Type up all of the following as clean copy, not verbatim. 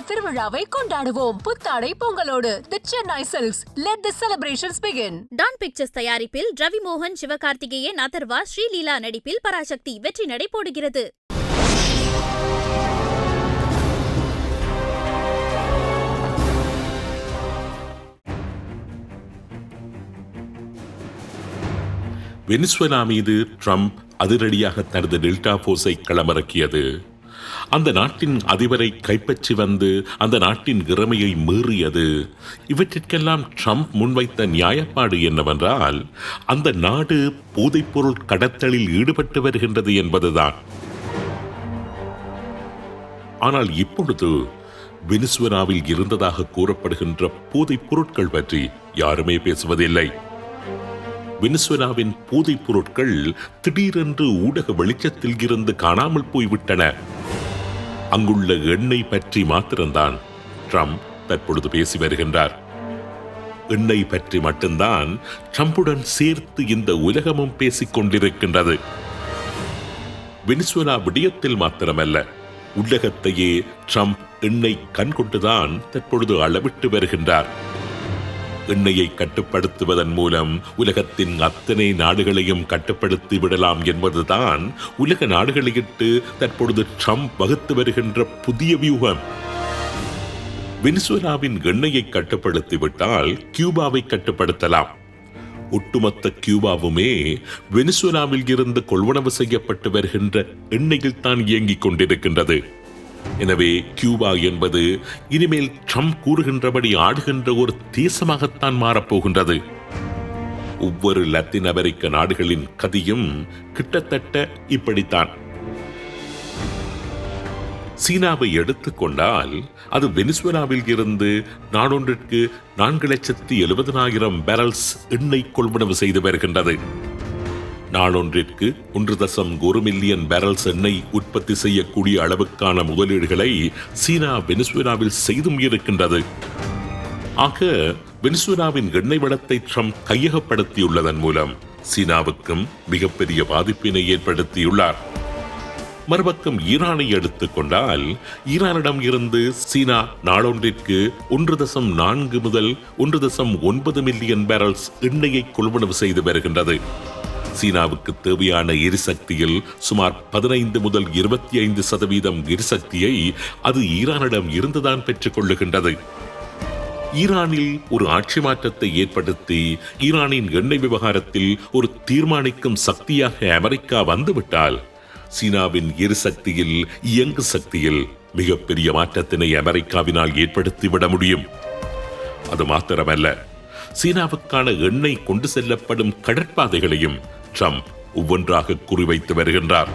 திருவிழாவை கொண்டாடுவோம் புத்தாடை பொங்கலோடு. The Chennai Silks. Let the celebrations begin. Dawn Pictures தயாரிப்பில் ரவி மோகன், சிவகார்த்திகேயன், அதர்வா, ஸ்ரீலீலா நடிப்பில் பராசக்தி வெற்றி நடை போடுகிறது. வெனிசுவேலா மீது ட்ரம்ப் அதிரடியாக தனது டெல்டா போர்ஸை களமிறக்கியது. அந்த நாட்டின் அதிபரை கைப்பற்றி வந்து அந்த நாட்டின் இறைமையை மீறியது. இவற்றிற்கெல்லாம் ட்ரம்ப் முன்வைத்த நியாயப்பாடு என்னவென்றால், அந்த நாடு போதைப்பொருள் கடத்தலில் ஈடுபட்டு வருகின்றது என்பதுதான். ஆனால் இப்பொழுது வெனிசுவேலாவில் இருந்ததாக கூறப்படுகின்ற போதைப் பொருட்கள் பற்றி யாருமே பேசுவதில்லை. வெனிசுவேலாவின் போதைப் பொருட்கள் திடீரென்று ஊடக வெளிச்சத்தில் இருந்து காணாமல் போய்விட்டன. அங்குள்ள எண்ணெய் பற்றி மாத்திரம்தான் ட்ரம்ப் தற்பொழுது பேசி வருகின்றார். எண்ணெய் பற்றி மட்டும்தான் ட்ரம்புடன் சேர்த்து இந்த உலகமும் பேசிக் கொண்டிருக்கின்றது. வெனிசுவேலா விடயத்தில் மாத்திரமல்ல, உலகத்தையே ட்ரம்ப் எண்ணெய் கண்கொண்டுதான் தற்பொழுது அளவிட்டு வருகின்றார். எண்ணெயை கட்டுப்படுத்துவதன் மூலம் உலகத்தின் அத்தனை நாடுகளையும் கட்டுப்படுத்தி விடலாம் என்பதுதான் உலக நாடுகளையிட்டு தற்பொழுது ட்ரம்ப் வகுத்து வருகின்ற புதிய வியூகம். வெனிசுவேலாவின் எண்ணெயை கட்டுப்படுத்திவிட்டால் கியூபாவை கட்டுப்படுத்தலாம். ஒட்டுமொத்த கியூபாவுமே வெனிசுவேலாவில் இருந்து கொள்வனவு செய்யப்பட்டு வருகின்ற எண்ணெயில் தான் இயங்கிக் கொண்டிருக்கின்றது. எனவே கியூபா என்பது இனிமேல் ட்ரம்ப் கூறுகின்றபடி ஆடுகின்ற ஒரு தேசமாகத்தான் மாறப்போகின்றது. ஒவ்வொரு லத்தீன் அமெரிக்க நாடுகளின் கதியும் கிட்டத்தட்ட இப்படித்தான். சீனாவை எடுத்துக்கொண்டால் அது வெனிசுவேலாவில் இருந்து நாடொன்றிற்கு 4,70,000 பேரல்ஸ் எண்ணெய் கொள்வனவு செய்து வருகின்றது. நாளொன்றிற்கு 1.1 மில்லியன் பேரல்ஸ் எண்ணெய் உற்பத்தி செய்யக்கூடிய அளவுக்கான முதலீடுகளை சீனா வெனிசுவேலாவில் செய்தும் இருக்கின்றது. ஆக வெனிசுவேலாவின் எண்ணெய் வளத்தை ட்ரம்ப் கையகப்படுத்தியுள்ளதன் மூலம் சீனாவுக்கும் மிகப்பெரிய பாதிப்பினை ஏற்படுத்தியுள்ளார். மறுபக்கம் ஈரானை எடுத்துக்கொண்டால் ஈரானிடம் இருந்து சீனா நாளொன்றிற்கு 1.4 முதல் 1.9 மில்லியன் பேரல்ஸ் எண்ணெயை கொள்வனவு செய்து வருகின்றது. சீனாவுக்கு தேவையான எரிசக்தியில் சுமார் 15 முதல் 25% எரிசக்தியை அது ஈரானிடம் இருந்துதான் பெற்றுக் கொள்ளுகின்றது. ஈரானில் ஒரு ஆட்சி மாற்றத்தை ஏற்படுத்தி ஈரானின் எண்ணெய் விவகாரத்தில் ஒரு தீர்மானிக்கும் சக்தியாக அமெரிக்கா வந்துவிட்டால் சீனாவின் எரிசக்தியில், இயங்கு சக்தியில் மிகப்பெரிய மாற்றத்தினை அமெரிக்காவினால் ஏற்படுத்திவிட முடியும். அது மாத்திரமல்ல, சீனாவுக்கான எண்ணெய் கொண்டு செல்லப்படும் கடற்பாதைகளையும் ட்ரம்ப் ஒவ்வொன்றாக குறிவைத்து வருகின்றார்.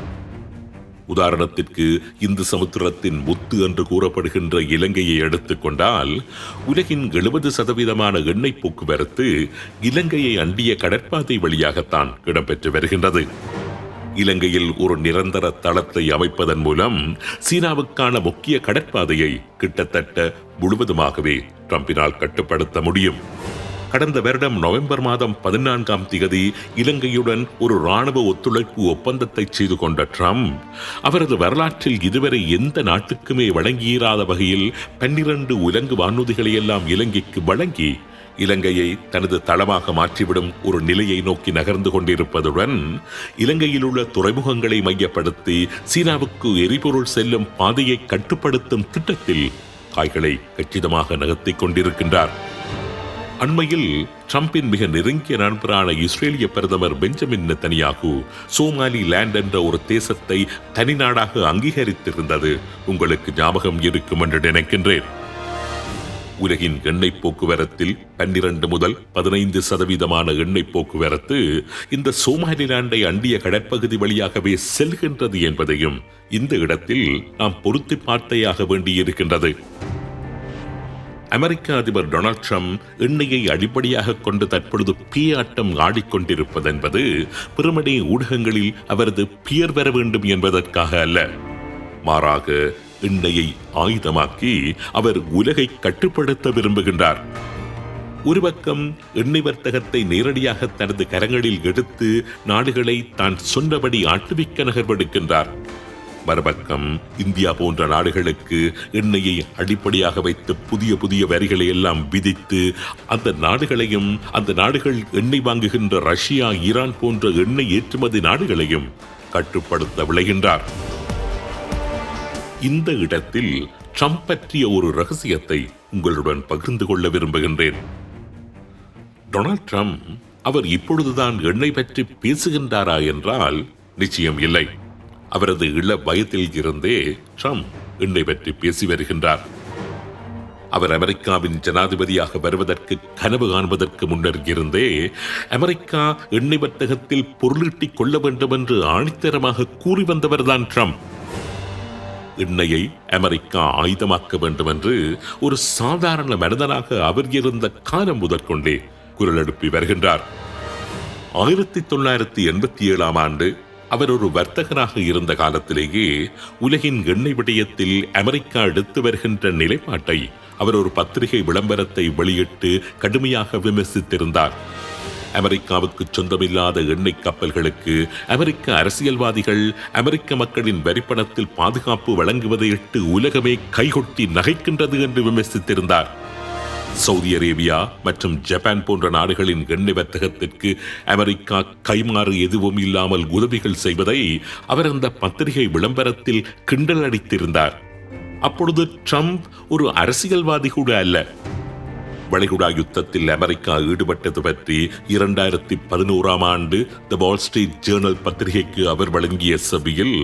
உதாரணத்திற்கு இந்து சமுத்திரத்தின் முத்து என்று கூறப்படுகின்ற இலங்கையை எடுத்துக்கொண்டால் உலகின் 70% எண்ணெய் போக்குவரத்து இலங்கையை அண்டிய கடற்பாதை வழியாகத்தான் இடம்பெற்று வருகின்றது. இலங்கையில் ஒரு நிரந்தர தளத்தை அமைப்பதன் மூலம் சீனாவுக்கான முக்கிய கடற்பாதையை கிட்டத்தட்ட முழுவதுமாகவே ட்ரம்பினால் கட்டுப்படுத்த முடியும். கடந்த வருடம் நவம்பர் மாதம் 14ஆம் தேதி இலங்கையுடன் ஒரு இராணுவ ஒத்துழைப்பு ஒப்பந்தத்தை செய்து கொண்ட ட்ரம்ப் அவரது வரலாற்றில் இதுவரை எந்த நாட்டுக்குமே வழங்கியிராத வகையில் 12 உலங்கு வானூர்திகளை எல்லாம் இலங்கைக்கு வழங்கி இலங்கையை தனது தளமாக மாற்றிவிடும் ஒரு நிலையை நோக்கி நகர்ந்து கொண்டிருப்பதுடன் இலங்கையில் உள்ள துறைமுகங்களை மையப்படுத்தி சீனாவுக்கு எரிபொருள் செல்லும் பாதையை கட்டுப்படுத்தும் திட்டத்தில் காய்களை கச்சிதமாக நகர்த்திக் கொண்டிருக்கின்றார். அண்மையில் ட்ரம்பின் மிக நெருங்கிய நண்பரான இஸ்ரேலிய பிரதமர் பெஞ்சமின் நெத்தனியாகு சோமாலி லேண்ட் என்ற ஒரு தேசத்தை தனிநாடாக அங்கீகரித்திருந்தது உங்களுக்கு ஞாபகம் இருக்கும் என்று நினைக்கின்றேன். உலகின் எண்ணெய் போக்குவரத்தில் 12 முதல் 15% எண்ணெய் போக்குவரத்து இந்த சோமாலிலாண்டை அண்டிய கடற்பகுதி வழியாகவே செல்கின்றது என்பதையும் இந்த இடத்தில் நாம் பொருத்தி பார்த்தேயாக வேண்டியிருக்கின்றது. அமெரிக்க அதிபர் டொனால்ட் ட்ரம்ப் எண்ணெயை அடிப்படையாக கொண்டு தற்பொழுது பேயாட்டம் ஆடிக்கொண்டிருப்பதென்பது பெருமடை ஊடகங்களில் அவரது பெயர் பெற வேண்டும் என்பதற்காக அல்ல, மாறாக எண்ணெயை ஆயுதமாக்கி அவர் உலகை கட்டுப்படுத்த விரும்புகின்றார். ஒரு பக்கம் எண்ணெய் வர்த்தகத்தை நேரடியாக தனது கரங்களில் எடுத்து நாடுகளை தான் சொன்னபடி ஆட்டுவிக்க நகர்வெடுக்கின்றார். மறுபக்கம் இந்தியா போன்ற நாடுகளுக்கு எண்ணெயை அடிப்படையாக வைத்து புதிய புதிய வரிகளை எல்லாம் விதித்து அந்த நாடுகளையும், அந்த நாடுகள் எண்ணெய் வாங்குகின்ற ரஷ்யா, ஈரான் போன்ற எண்ணெய் ஏற்றுமதி நாடுகளையும் கட்டுப்படுத்த விளைகின்றார். இந்த இடத்தில் ட்ரம்ப் பற்றிய ஒரு ரகசியத்தை உங்களுடன் பகிர்ந்து கொள்ள விரும்புகின்றேன். டொனால்ட் ட்ரம்ப் அவர் இப்பொழுதுதான் எண்ணெய் பற்றி பேசுகின்றாரா என்றால் நிச்சயம் இல்லை. அவரது இள வயதில் இருந்தே ட்ரம்ப் எண்ணெய் பற்றி பேசி வருகின்றார். அவர் அமெரிக்காவின் ஜனாதிபதியாக வருவதற்கு கனவு காண்பதற்கு முன்னர் இருந்தே அமெரிக்கா எண்ணெய் வர்த்தகத்தில் பொருளீட்டிக் கொள்ள வேண்டும் என்று ஆணித்தரமாக கூறி வந்தவர்தான் ட்ரம்ப். எண்ணெயை அமெரிக்கா ஆயுதமாக்க வேண்டும் என்று ஒரு சாதாரண மனிதனாக அவர் இருந்த காலம் முதற்கொண்டே குரல் எழுப்பி வருகின்றார். 1987 ஆண்டு அவர் ஒரு வர்த்தகனாக இருந்த காலத்திலேயே உலகின் எண்ணெய் விடயத்தில் அமெரிக்கா எடுத்து வருகின்ற நிலைப்பாட்டை அவர் ஒரு பத்திரிகை விளம்பரத்தை வெளியிட்டு கடுமையாக விமர்சித்திருந்தார். அமெரிக்காவுக்கு சொந்தமில்லாத எண்ணெய் கப்பல்களுக்கு அமெரிக்க அரசியல்வாதிகள் அமெரிக்க மக்களின் வரிப்பணத்தில் பாதுகாப்பு வழங்குவதையிட்டு உலகமே கைகொட்டி நகைக்கின்றது என்று விமர்சித்திருந்தார். சவுதி அரேபியா மற்றும் ஜப்பான் போன்ற நாடுகளின் எண்ணெய் வர்த்தகத்திற்கு அமெரிக்கா கைமாறு எதுவும் இல்லாமல் உதவிகள் செய்வதை அவர் அந்த பத்திரிகை விளம்பரத்தில் கிண்டல் அடித்திருந்தார். அப்பொழுது ட்ரம்ப் ஒரு அரசியல்வாதி கூட அல்ல. வளைகுடா யுத்தத்தில் அமெரிக்கா ஈடுபட்டது பற்றி 2011 ஆண்டு தி வால் ஸ்ட்ரீட் ஜேர்னல் பத்திரிகைக்கு அவர் வழங்கிய செவியில்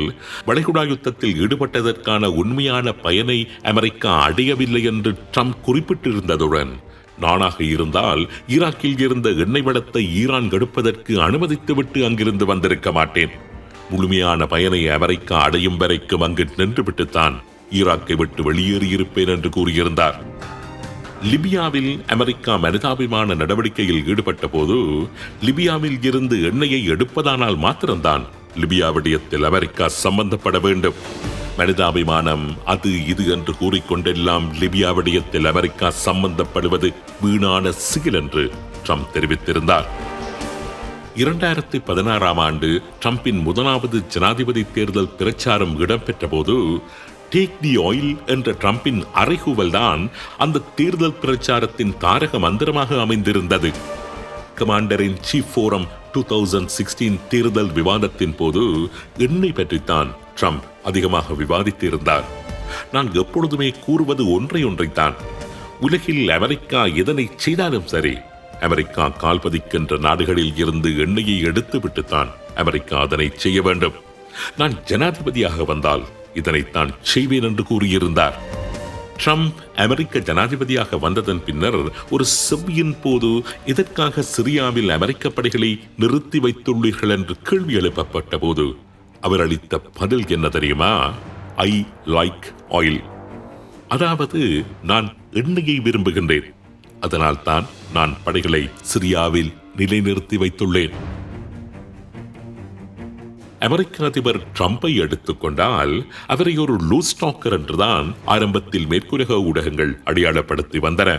வளைகுடா யுத்தத்தில் ஈடுபட்டதற்கான உண்மையான பயனை அமெரிக்கா அடையவில்லை என்று ட்ரம்ப் குறிப்பிட்டிருந்ததுடன், நானாக இருந்தால் ஈராக்கில் இருந்த எண்ணெய் வளத்தை ஈரான் எடுப்பதற்கு அனுமதித்துவிட்டு அங்கிருந்து வந்திருக்க மாட்டேன். முழுமையான பயனை அமெரிக்கா அடையும் வரைக்கும் அங்கு நின்றுவிட்டுத்தான் ஈராக்கை விட்டு வெளியேறியிருப்பேன் என்று கூறியிருந்தார். லிபியாவில் அமெரிக்கா மனிதாபிமான நடவடிக்கையில் ஈடுபட்ட போது லிபியாவில் இருந்து எண்ணெயை எடுப்பதானால் மாத்திரம்தான் லிபியா விடயத்தில் அமெரிக்கா சம்பந்தப்பட வேண்டும். மனிதாபிமானம் அது இது என்று கூறிக்கொண்டெல்லாம் லிபியா விடயத்தில் அமெரிக்கா சம்பந்தப்படுவது வீணான சிகில் என்று ட்ரம்ப் தெரிவித்திருந்தார். 2016 ஆண்டு ட்ரம்பின் முதலாவது ஜனாதிபதி தேர்தல் பிரச்சாரம் இடம்பெற்ற போது டேக் தி ஆயில் என்ற ட்ரம்பின் அறைகூவல் தான் அந்த தேர்தல் பிரச்சாரத்தின் தாரக மந்திரமாக அமைந்திருந்தது. கமாண்டர் இன் சீஃப் ஃபோரம் 2016 தேர்தல் விவாதத்தின் போது எண்ணெய் பற்றித்தான் ட்ரம்ப் அதிகமாக விவாதித்திருந்தார். நான் எப்பொழுதுமே கூறுவது ஒன்றைத்தான், உலகில் அமெரிக்கா எதனை செய்தாலும் சரி, அமெரிக்கா கால்பதிக்கின்ற நாடுகளில் இருந்து எண்ணெயை எடுத்துவிட்டுத்தான் அமெரிக்கா அதனை செய்ய வேண்டும். நான் ஜனாதிபதியாக வந்தால் இதனைத்தான் செய்வேன் என்று கூறியிருந்தார். ட்ரம்ப் அமெரிக்க ஜனாதிபதியாக வந்ததன் பின்னர் ஒரு செவ்வியின் போது இதற்காக சிரியாவில் அமெரிக்க படைகளை நிறுத்தி வைத்துள்ளீர்கள் என்று கேள்வி எழுப்பப்பட்ட போது அவர் அளித்த பதில் என்ன தெரியுமா? I like oil. அதாவது, நான் எண்ணெயை விரும்புகின்றேன், அதனால் தான் நான் படைகளை சிரியாவில் நிலைநிறுத்தி வைத்துள்ளேன். அமெரிக்க அதிபர் ட்ரம்பை எடுத்துக்கொண்டால் அவரை ஒரு லூஸ் டாக்கர் என்றுதான் ஆரம்பத்தில் மேற்குலக ஊடகங்கள் அடையாளப்படுத்தி வந்தன.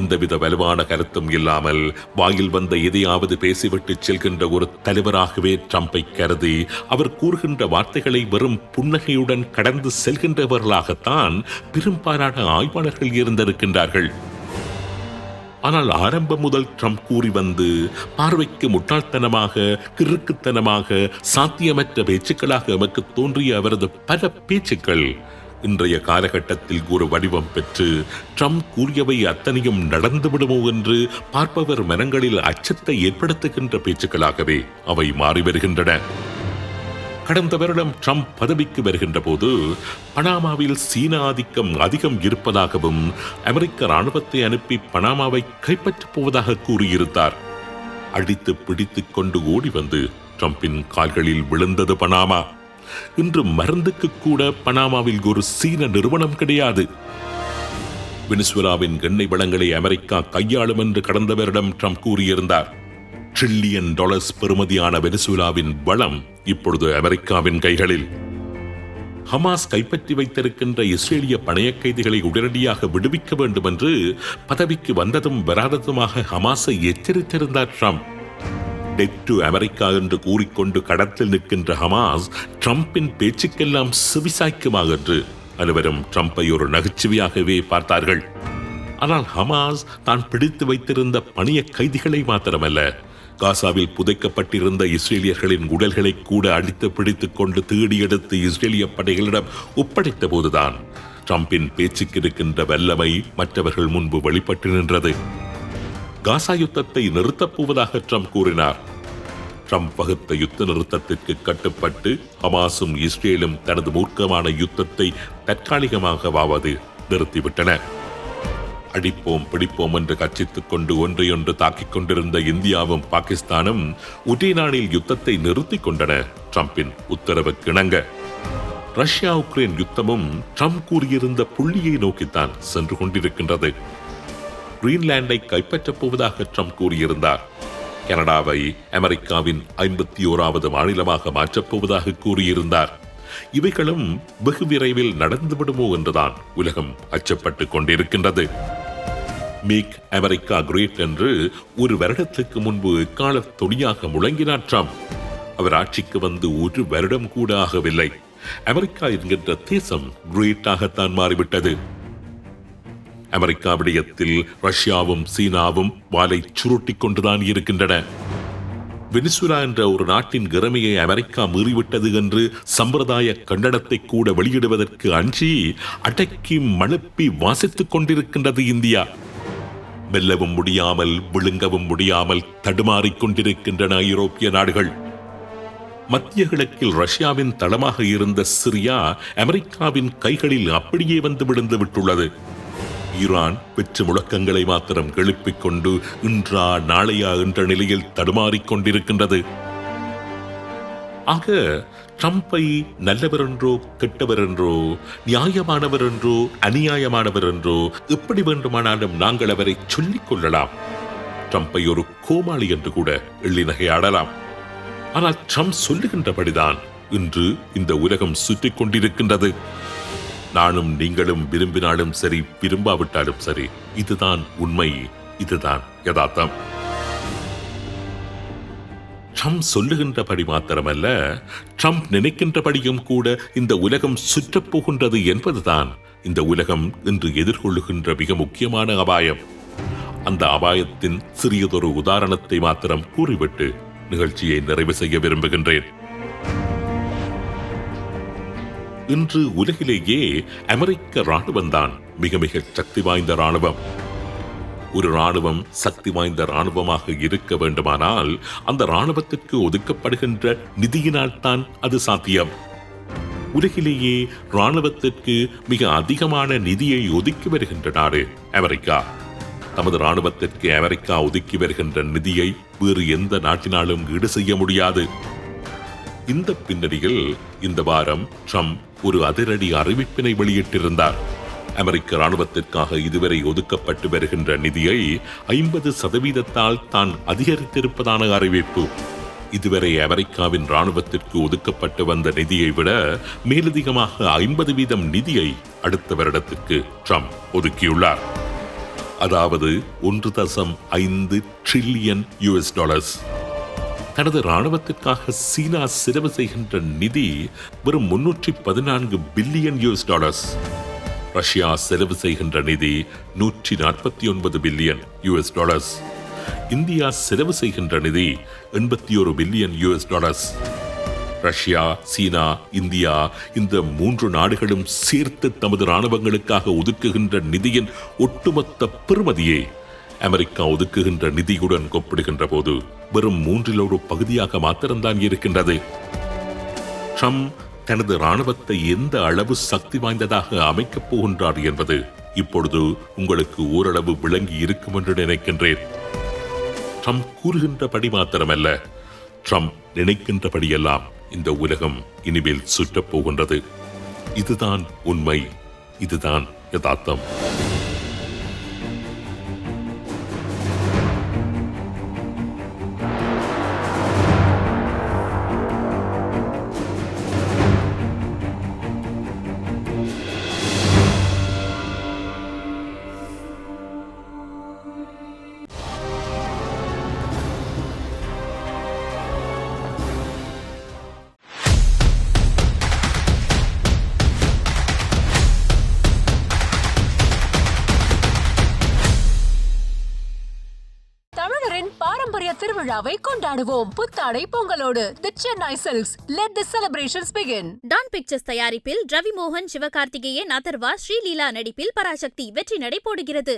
எந்தவித வலுவான கருத்தும் இல்லாமல் வாயில் வந்த எதையாவது பேசிவிட்டு செல்கின்ற ஒரு தலைவராகவே ட்ரம்பை கருதி அவர் கூறுகின்ற வார்த்தைகளை வெறும் புன்னகையுடன் கடந்து செல்கின்றவர்களாகத்தான் பெரும்பாலான ஆய்வாளர்கள் இருந்திருக்கின்றார்கள். ஆனால் ஆரம்பம் முதல் ட்ரம்ப் கூறி வந்து பார்வைக்கு முட்டாள்தனமாக, கிறுக்குத்தனமாக, சாத்தியமற்ற பேச்சுக்களாக எமக்கு தோன்றிய அவரது பல பேச்சுக்கள் இன்றைய காலகட்டத்தில் ஒரு வடிவம் பெற்று ட்ரம்ப் கூறியவை அத்தனையும் நடந்துவிடுமோ என்று பார்ப்பவர் மனங்களில் அச்சத்தை ஏற்படுத்துகின்ற பேச்சுக்களாகவே அவை மாறி வருகின்றன. கடந்த வருடம் ட்ரம்ப் பதவிக்கு வருகின்ற போது பனாமாவில் சீன ஆதிக்கம் அதிகம் இருப்பதாகவும் அமெரிக்க ராணுவத்தை அனுப்பி பனாமாவை கைப்பற்றப் போவதாக கூறியிருந்தார். அடித்து பிடித்துக் கொண்டு ஓடி வந்து ட்ரம்பின் கால்களில் விழுந்தது பனாமா. இன்று மருந்துக்கு கூட பனாமாவில் ஒரு சீன நிறுவனம் கிடையாது. வெனிசுவேலாவின் எண்ணெய் வளங்களை அமெரிக்கா கையாளும் என்று கடந்த வருடம் ட்ரம்ப் கூறியிருந்தார். $1 trillion பெறுமதியான வெனிசுவேலாவின் வளம் இப்பொழுது அமெரிக்காவின் கைகளில். ஹமாஸ் கைப்பற்றி வைத்திருக்கின்ற இஸ்ரேலிய பணைய கைதிகளை உடனடியாக விடுவிக்க வேண்டும் என்று பதவிக்கு வந்ததும் வராததுமாக ஹமாஸை எச்சரித்திருந்தார் ட்ரம்ப். டெட் டு அமெரிக்கா என்று கூறிக்கொண்டு கடத்தில் நிற்கின்ற ஹமாஸ் ட்ரம்பின் பேச்சுக்கெல்லாம் செவிசாய்க்குமா என்று அனைவரும் ட்ரம்பை ஒரு நகைச்சுவையாகவே பார்த்தார்கள். ஆனால் ஹமாஸ் தான் பிடித்து வைத்திருந்த பணிய கைதிகளை மாத்திரமல்ல, காசாவில் புதைக்கப்பட்டிருந்த இஸ்ரேலியர்களின் உடல்களை கூட அடித்து பிடித்துக் கொண்டு தேடி எடுத்து இஸ்ரேலிய படைகளிடம் ஒப்படைத்த போதுதான் ட்ரம்பின் பேச்சுக்கு இருக்கின்ற வல்லமை மற்றவர்கள் முன்பு வெளிப்பட்டு நின்றது. காசா யுத்தத்தை நிறுத்தப் போவதாக ட்ரம்ப் கூறினார். ட்ரம்ப் வகுத்த யுத்த நிறுத்தத்திற்கு கட்டுப்பட்டு ஹமாஸும் இஸ்ரேலும் தனது மூர்க்கமான யுத்தத்தை தற்காலிகமாகவாவது நிறுத்திவிட்டன. அடிப்போம் பிடிப்போம் என்று கட்சித்துக் கொண்டு ஒன்றையொன்று தாக்கிக் கொண்டிருந்த இந்தியாவும் பாகிஸ்தானும் ஒரே நாளில் யுத்தத்தை நிறுத்திக் கொண்டன ட்ரம்பின் உத்தரவுக்கு இணங்க. ரஷ்யா உக்ரைன் யுத்தமும் ட்ரம்ப் கூறியிருந்த புள்ளியை நோக்கித்தான் சென்று கொண்டிருக்கின்றது. கிரீன்லாண்டை கைப்பற்றப் போவதாக ட்ரம்ப் கூறியிருந்தார். கனடாவை அமெரிக்காவின் 51வது மாநிலமாக மாற்றப் போவதாக கூறியிருந்தார். இவைகளும் வெகு விரைவில் நடந்துவிடுமோ என்றுதான் உலகம் அச்சப்பட்டுக் கொண்டிருக்கின்றது. மேக் அமெரிக்கா கிரேட் என்று ஒரு வருடத்துக்கு முன்பு எக்கால தொனியாக முழங்கினார் ட்ரம்ப். அவர் ஆட்சிக்கு வந்து ஒரு வருடம் கூட ஆகவில்லை. அமெரிக்கா என்கின்ற தேசம் கிரேட்டாகத்தான் மாறிவிட்டது. அமெரிக்கா விடயத்தில் ரஷ்யாவும் சீனாவும் வாலை சுருட்டிக் கொண்டுதான் இருக்கின்றன. வெனிசுலா என்ற ஒரு நாட்டின் இறைமையை அமெரிக்கா மீறிவிட்டது என்று சம்பிரதாய கண்டனத்தை கூட வெளியிடுவதற்கு அஞ்சி அடக்கி மழுப்பி வாசித்துக் கொண்டிருக்கின்றது இந்தியா. வெல்லவும் முடியாமல் விழுங்கவும் முடியாமல் தடுமாறிக் கொண்டிருக்கின்றன ஐரோப்பிய நாடுகள். மத்திய கிழக்கில் ரஷ்யாவின் தளமாக இருந்த சிரியா அமெரிக்காவின் கைகளில் அப்படியே வந்து விழுந்து விட்டுள்ளது. ஈரான் வெற்று முழக்கங்களை மாத்திரம் எழுப்பிக் கொண்டு இன்றா நாளையா என்ற நிலையில் தடுமாறிக் கொண்டிருக்கின்றது. ஆக ட்ரம்பை நல்லவர் என்றோ கெட்டவர் என்றோ நியாயமானவர் என்றோ அநியாயமானவர் என்றோ எப்படி வேண்டுமானாலும் நாங்கள் அவரை சொல்லிக் கொள்ளலாம். ட்ரம்பை ஒரு கோமாளி என்று கூட எள்ளி நகையாடலாம். ஆனால் ட்ரம்ப் சொல்லுகின்றபடிதான் இன்று இந்த உலகம் சுற்றிக் கொண்டிருக்கின்றது. நானும் நீங்களும் விரும்பினாலும் சரி, விரும்பாவிட்டாலும் சரி, இதுதான் உண்மை, இதுதான் யதார்த்தம். ட்ரம்ப் சொல்லுகின்றபடி மாத்திரமல்ல, ட்ரம்ப் நினைக்கின்றபடியும் கூட இந்த உலகம் சுற்றப் போகின்றது என்பதுதான் இந்த உலகம் இன்று எதிர்கொள்ளுகின்ற மிக முக்கியமான அபாயம். அந்த அபாயத்தின் சிறியதொரு உதாரணத்தை மாத்திரம் கூறிவிட்டு நிகழ்ச்சியை நிறைவு செய்ய விரும்புகின்றேன். இன்று உலகிலேயே அமெரிக்க ராணுவம் தான் மிக மிக சக்தி வாய்ந்த ராணுவம். ஒரு ராணுவம் சக்தி வாய்ந்த ராணுவமாக இருக்க வேண்டுமானால் அந்த ராணுவத்திற்கு ஒதுக்கப்படுகின்ற நிதியினால் தான் அது சாத்தியம். உலகிலேயே ராணுவத்திற்கு மிக அதிகமான நிதியை ஒதுக்கி வருகின்ற நாடு அமெரிக்கா. தமது ராணுவத்திற்கு அமெரிக்கா ஒதுக்கி வருகின்ற நிதியை வேறு எந்த நாட்டினாலும் ஈடு செய்ய முடியாது. இந்த பின்னணியில் இந்த வாரம் ட்ரம்ப் ஒரு அதிரடி அறிவிப்பினை வெளியிட்டிருந்தார். அமெரிக்க ராணுவத்திற்காக இதுவரை ஒதுக்கப்பட்டு வருகின்ற நிதியை 50% தான் அதிகரித்திருப்பதான அறிவிப்பு. இதுவரை அமெரிக்காவின் ராணுவத்திற்கு ஒதுக்கப்பட்டு வந்த நிதியை விட மேலதிகமாக 50% நிதியை அடுத்த வருடத்திற்கு ட்ரம்ப் ஒதுக்கியுள்ளார். அதாவது $1.5 டிரில்லியன். தனது ராணுவத்திற்காக சீனா செலவு செய்கின்ற நிதி வெறும் $314 பில்லியன். ரஷ்யா செலவு செய்கின்ற நிதி $149 பில்லியன். இந்தியா செலவு செய்கின்ற நிதி $81 பில்லியன். ரஷ்யா, சீனா, இந்தியா இந்த 3 நாடுகளும் சேர்த்து தமது ராணுவங்களுக்காக ஒதுக்குகின்ற நிதியின் ஒட்டுமொத்த பெறுமதியை அமெரிக்கா ஒதுக்குகின்ற நிதியுடன் ஒப்பிடுகின்ற போது வெறும் 1/3 பகுதியாக மாத்திரம்தான் இருக்கின்றது. ட்ரம்ப் தனது ராணுவத்தை எந்த அளவு சக்தி வாய்ந்ததாக அமைக்கப் போகின்றார் என்பது இப்பொழுது உங்களுக்கு ஓரளவு விளங்கி இருக்கும் என்று நினைக்கின்றேன். ட்ரம்ப் கூறுகின்றபடி மாத்திரமல்ல, ட்ரம்ப் நினைக்கின்றபடியெல்லாம் இந்த உலகம் இனிமேல் சுற்றப் போகின்றது. இதுதான் உண்மை, இதுதான் யதார்த்தம். பாரம்பரிய திருவிழாவை கொண்டாடுவோம் புத்தாடை பொங்கலோடு. The Chennai Silks. Let the celebrations begin. Dawn Pictures தயாரிப்பில் ரவி மோகன், சிவகார்த்திகேயன், அதர்வா, ஸ்ரீலீலா நடிப்பில் பராசக்தி வெற்றி நடை போடுகிறது.